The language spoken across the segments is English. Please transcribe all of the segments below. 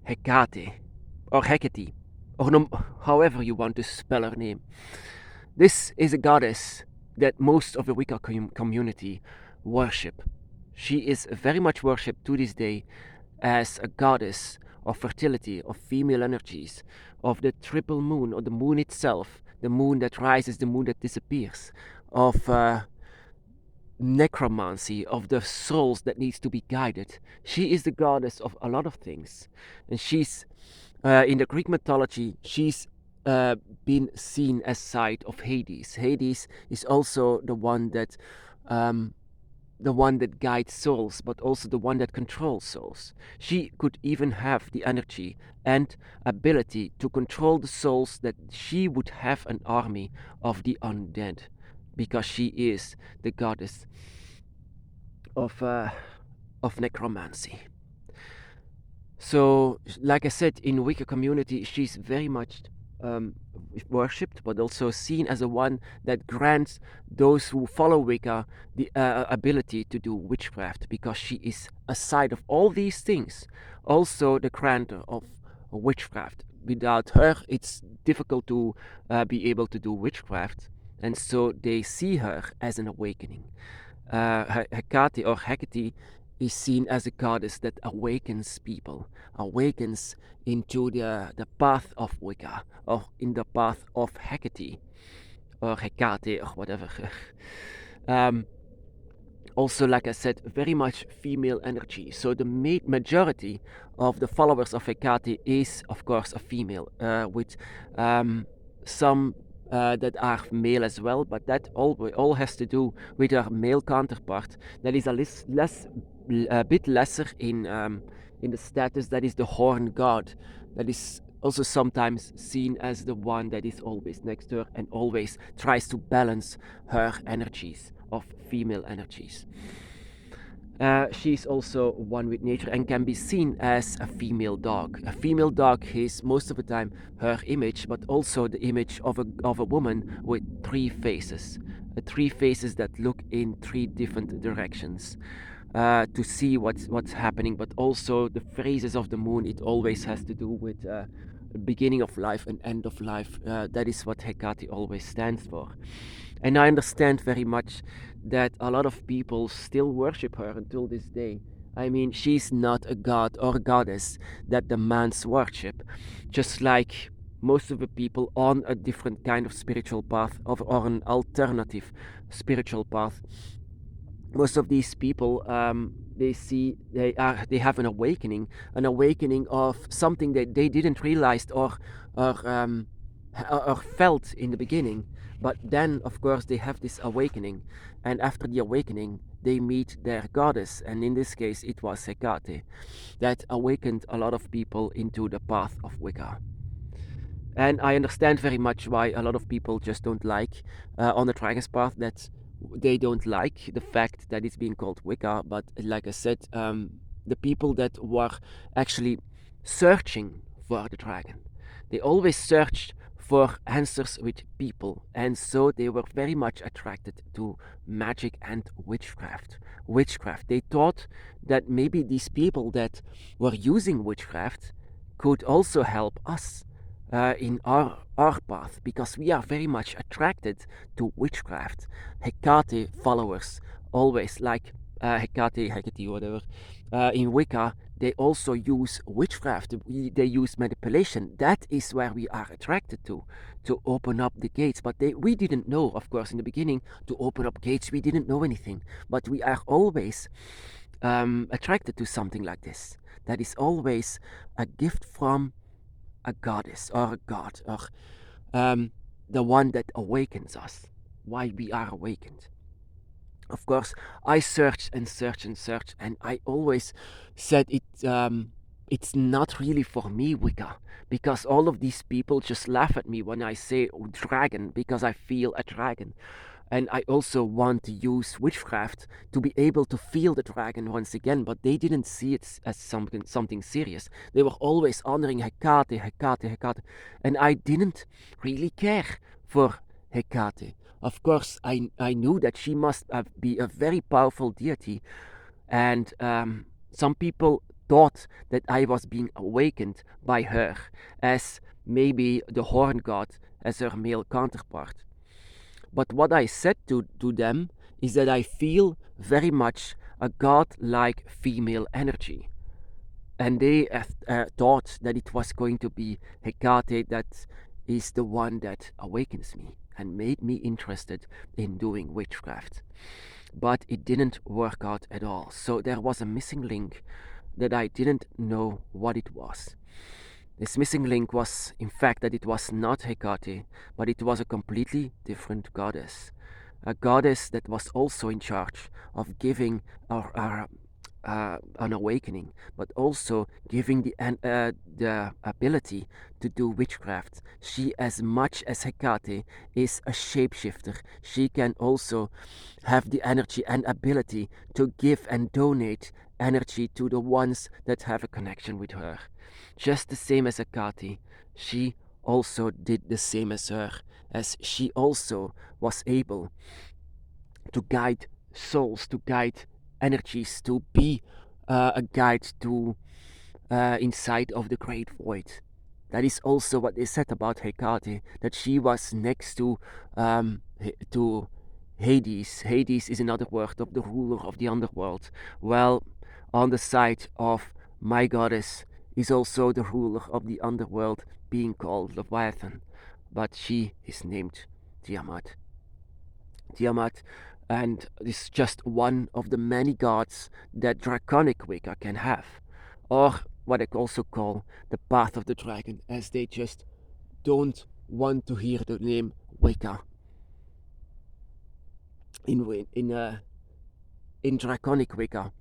Hecate, or Hecate, or however you want to spell her name. This is a goddess that most of the Wicca community worship. She is very much worshipped to this day as a goddess of fertility, of female energies, of the triple moon, or the moon itself, the moon that rises, the moon that disappears, of necromancy, of the souls that needs to be guided. She is the goddess of a lot of things, and she's in the Greek mythology. She's been seen as side of Hades. Hades is also the one that guides souls, but also the one that controls souls. She could even have the energy and ability to control the souls, that she would have an army of the undead, because she is the goddess of necromancy. So, like I said, in Wicca community, she's very much worshipped, but also seen as the one that grants those who follow Wicca the ability to do witchcraft, because she is, aside of all these things, also the grantor of witchcraft. Without her, it's difficult to be able to do witchcraft, and so they see her as an awakening. Hecate, or Hecate, is seen as a goddess that awakens people, awakens into the path of Wicca, or in the path of Hecate, or Hecate, or whatever. Also, like I said, very much female energy. So the majority of the followers of Hecate is, of course, a female, with some that are male as well, but that all has to do with our male counterpart that is a bit lesser in the status, that is the horn god, that is also sometimes seen as the one that is always next to her and always tries to balance her energies of female energies. She's also one with nature and can be seen as a female dog. A female dog is most of the time her image, but also the image of a woman with three faces. Three faces that look in three different directions. To see what's happening, but also the phases of the moon. It always has to do with beginning of life and end of life. That is what Hecate always stands for. And I understand very much that a lot of people still worship her until this day. I mean, she's not a god or a goddess that demands worship, just like most of the people on a different kind of spiritual path, or an alternative spiritual path. Most of these people, they have an awakening of something that they didn't realize or felt in the beginning, but then of course they have this awakening, and after the awakening they meet their goddess, and in this case it was Hecate that awakened a lot of people into the path of Wicca. And I understand very much why a lot of people just don't like on the Dragon's Path, that they don't like the fact that it's being called Wicca. But like I said, the people that were actually searching for the dragon, they always searched for answers with people, and so they were very much attracted to magic and witchcraft. They thought that maybe these people that were using witchcraft could also help us in our path, because we are very much attracted to witchcraft. Hecate followers always like Hecate, whatever. In Wicca, they also use witchcraft. They use manipulation. That is where we are attracted to open up the gates. But we didn't know, of course, in the beginning, to open up gates. We didn't know anything. But we are always attracted to something like this. That is always a gift from a goddess or a god, or the one that awakens us, why we are awakened. Of course, I searched and searched and searched, and I always said it's not really for me, Wicca, because all of these people just laugh at me when I say dragon, because I feel a dragon. And I also want to use witchcraft to be able to feel the dragon once again, but they didn't see it as something serious. They were always honoring Hecate, and I didn't really care for Hecate. Of course, I knew that she must be a very powerful deity, and some people thought that I was being awakened by her as maybe the horn god as her male counterpart. But what I said to them is that I feel very much a god-like female energy. And they thought that it was going to be Hecate that is the one that awakens me and made me interested in doing witchcraft. But it didn't work out at all. So there was a missing link that I didn't know what it was. This missing link was, in fact, that it was not Hecate, but it was a completely different goddess. A goddess that was also in charge of giving an awakening, but also giving the ability to do witchcraft. She, as much as Hecate, is a shapeshifter. She can also have the energy and ability to give and donate energy to the ones that have a connection with her. Just the same as Hecate, she also did the same as her, as she also was able to guide souls, to guide energies, to be a guide to inside of the great void. That is also what they said about Hecate, that she was next to Hades. Hades is another word of the ruler of the underworld. Well, on the side of my goddess is also the ruler of the underworld, being called Leviathan, but she is named Tiamat. Tiamat, and is just one of the many gods that draconic Wicca can have, or what I also call the path of the dragon, as they just don't want to hear the name Wicca. In draconic Wicca,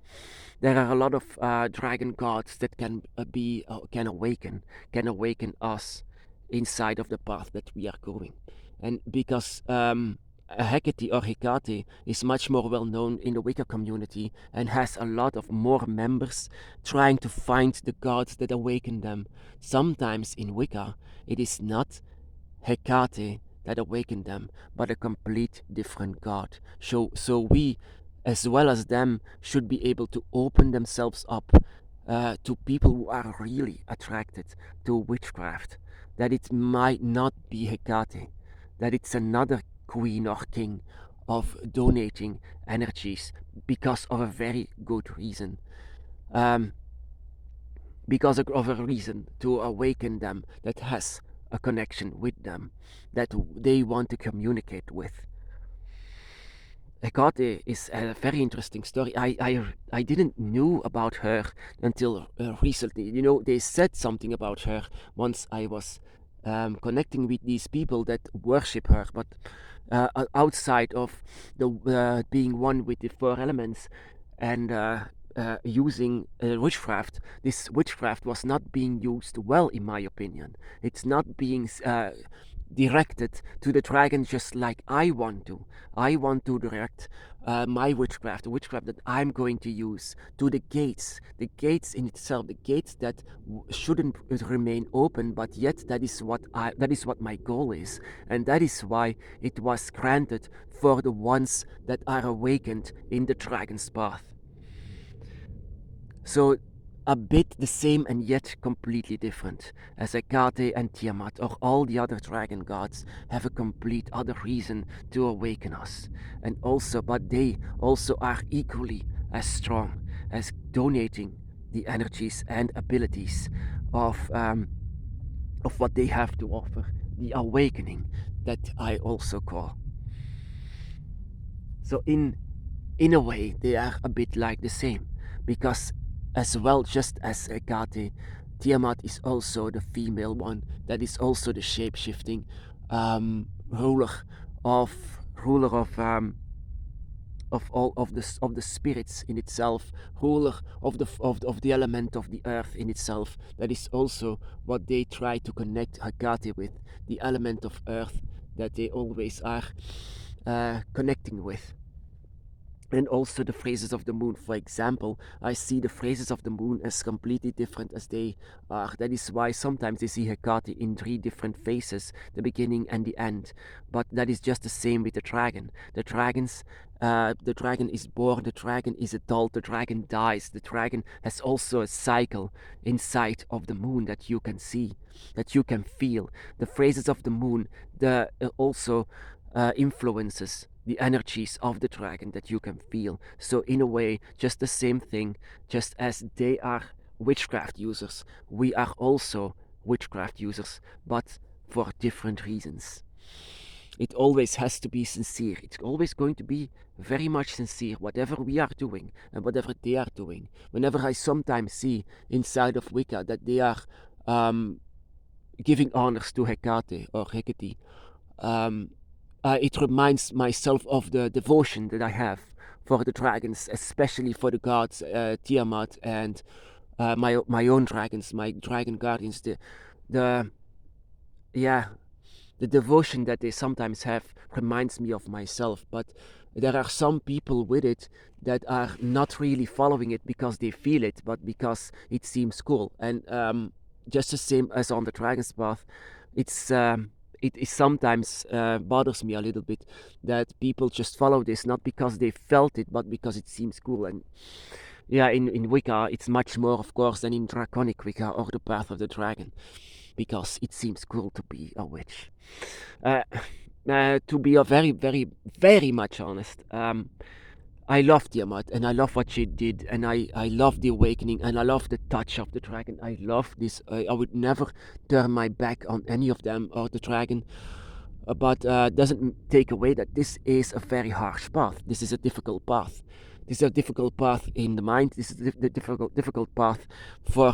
there are a lot of dragon gods that can awaken us inside of the path that we are going, and because Hecate or Hecate is much more well known in the Wicca community and has a lot of more members trying to find the gods that awaken them. Sometimes in Wicca, it is not Hecate that awakened them, but a complete different god. So we, as well as them, should be able to open themselves up to people who are really attracted to witchcraft. That it might not be Hecate, that it's another queen or king of donating energies because of a very good reason. Because of a reason to awaken them that has a connection with them, that they want to communicate with. Hecate is a very interesting story. I didn't know about her until recently. You know, they said something about her once I was connecting with these people that worship her, but outside of the being one with the four elements and using witchcraft, this witchcraft was not being used well, in my opinion. It's not being directed to the dragon just like I want to. I want to direct my witchcraft, the witchcraft that I'm going to use, to the gates in itself, the gates that shouldn't remain open, but yet that is what my goal is, and that is why it was granted for the ones that are awakened in the dragon's path. So a bit the same and yet completely different, as Hecate and Tiamat or all the other dragon gods have a complete other reason to awaken us, and also, but they also are equally as strong as donating the energies and abilities of what they have to offer, the awakening that I also call. So in a way, they are a bit like the same, because as well, just as Hecate, Tiamat is also the female one that is also the shape-shifting ruler of all of the spirits in itself, ruler of the element of the earth in itself. That is also what they try to connect Hecate with, the element of earth that they always are connecting with. And also the phases of the moon. For example, I see the phases of the moon as completely different as they are. That is why sometimes they see Hecate in 3 different phases, the beginning and the end. But that is just the same with the dragon. The dragon is born, the dragon is adult, the dragon dies. The dragon has also a cycle inside of the moon that you can see, that you can feel. The phases of the moon, the also influences the energies of the dragon that you can feel. So in a way, just the same thing, just as they are witchcraft users, we are also witchcraft users, but for different reasons. It always has to be sincere. It's always going to be very much sincere, whatever we are doing and whatever they are doing. Whenever I sometimes see inside of Wicca that they are giving honors to Hecate or Hecate, it reminds myself of the devotion that I have for the dragons, especially for the gods Tiamat and my own dragons, my dragon guardians. The yeah, the devotion that they sometimes have reminds me of myself. But there are some people with it that are not really following it because they feel it, but because it seems cool. And just the same as on the dragon's path, it's it is sometimes bothers me a little bit that people just follow this not because they felt it, but because it seems cool. And yeah, in Wicca, it's much more, of course, than in draconic Wicca or the Path of the Dragon, because it seems cool to be a witch. To be a very, very, very much honest, I love Tiamat and I love what she did, and I love the awakening, and I love the touch of the dragon. I love this. I would never turn my back on any of them or the dragon, but doesn't take away that this is a very harsh path. This is a difficult path. This is a difficult path in the mind. This is the difficult path for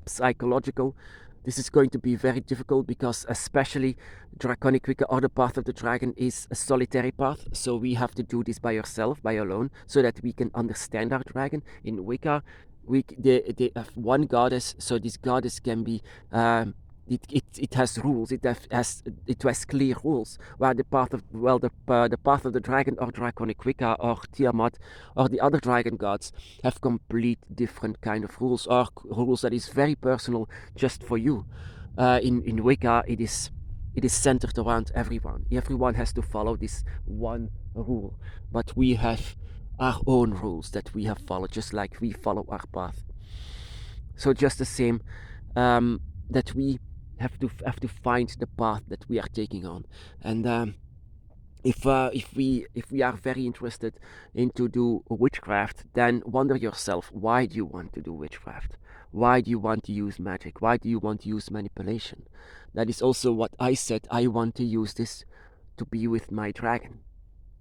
psychological. This is going to be very difficult because especially draconic Wicca or the Path of the Dragon is a solitary path, so we have to do this by yourself, by alone, so that we can understand our dragon. In Wicca, they have one goddess, so this goddess can be it has rules. It has clear rules. While the path of the path of the dragon or draconic Wicca or Tiamat or the other dragon gods have complete different kind of rules, or rules that is very personal just for you. In Wicca, it is centered around everyone. Everyone has to follow this one rule, but we have our own rules that we have followed, just like we follow our path. So just the same, that we have to find the path that we are taking on. And if we are very interested into do witchcraft, then wonder yourself, why do you want to do witchcraft? Why do you want to use magic? Why do you want to use manipulation? That is also what I said. I want to use this to be with my dragon,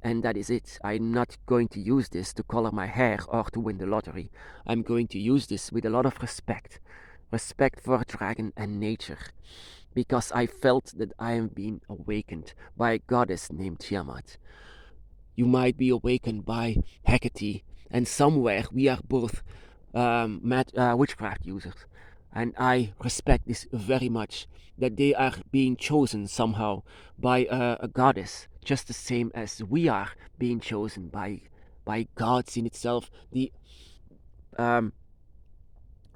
and that is it. I'm not going to use this to color my hair or to win the lottery. I'm going to use this with a lot of respect for dragon and nature, because I felt that I am being awakened by a goddess named Tiamat. You might be awakened by Hecate, and somewhere we are both witchcraft users. And I respect this very much, that they are being chosen somehow by a goddess, just the same as we are being chosen by gods in itself.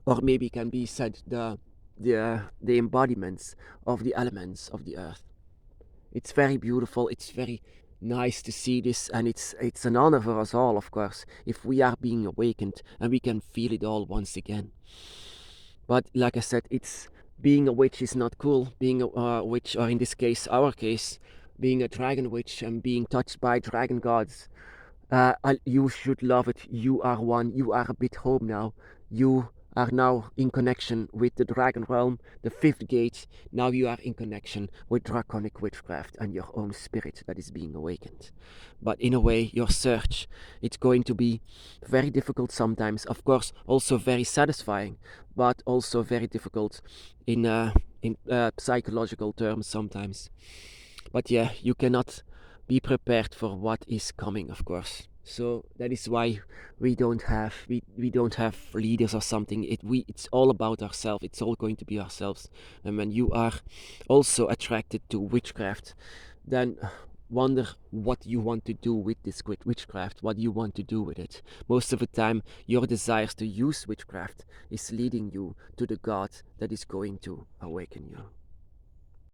Or maybe can be said the embodiments of the elements of the earth. It's very beautiful. It's very nice to see this, and it's an honor for us all, of course, if we are being awakened and we can feel it all once again. But like I said, it's being a witch is not cool. Being a witch, or in this case, our case, being a dragon witch and being touched by dragon gods, you should love it. You are one. You are a bit home now. You are now in connection with the dragon realm, the fifth gate. Now you are in connection with draconic witchcraft and your own spirit that is being awakened. But in a way, your search, it's going to be very difficult sometimes. Of course, also very satisfying, but also very difficult in psychological terms sometimes. But yeah, you cannot be prepared for what is coming, of course. So that is why we don't have leaders or something. It's all about ourselves. It's all going to be ourselves. And when you are also attracted to witchcraft, then wonder what you want to do with this witchcraft, what you want to do with it. Most of the time, your desires to use witchcraft is leading you to the God that is going to awaken you.